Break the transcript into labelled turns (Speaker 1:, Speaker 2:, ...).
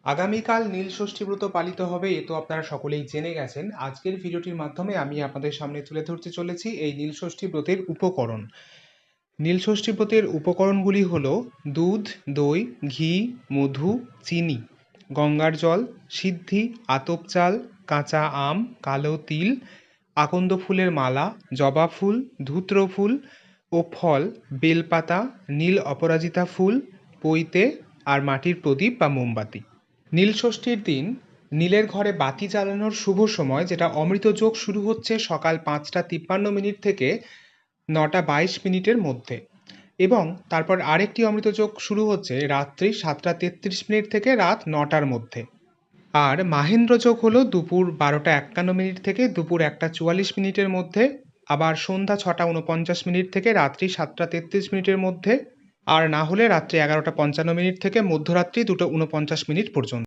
Speaker 1: আগামীকাল নীল ষষ্ঠী ব্রত পালিত হবে, এ তো আপনারা সকলেই জেনে গেছেন। আজকের ভিডিওটির মাধ্যমে আমি আপনাদের সামনে তুলে ধরতে চলেছি এই নীল ষষ্ঠী ব্রতের উপকরণ। নীল ষষ্ঠী ব্রতের উপকরণগুলি হল দুধ, দই, ঘি, মধু, চিনি, গঙ্গার জল, সিদ্ধি, আতপ চাল, কাঁচা আম, কালো তিল, আকন্দ ফুলের মালা, জবা ফুল, ধূত্র ফুল ও ফল, বেলপাতা, নীল অপরাজিতা ফুল, পৈতে আর মাটির প্রদীপ বা মোমবাতি। নীল ষষ্ঠীর দিন নীলের ঘরে বাতি জ্বালানোর শুভ সময়, যেটা অমৃত যোগ, শুরু হচ্ছে সকাল 5:53 থেকে 9:22 মধ্যে, এবং তারপর আরেকটি অমৃত যোগ শুরু হচ্ছে রাত্রি 7:33 থেকে রাত 9টার মধ্যে। আর মাহেন্দ্র যোগ হলো দুপুর 12:51 থেকে দুপুর 1:44 মধ্যে, আবার সন্ধ্যা 6:49 থেকে রাত্রি 7:33 মধ্যে, আর না হলে রাত্রি 11:55 থেকে মধ্যরাত্রি 2:49 পর্যন্ত।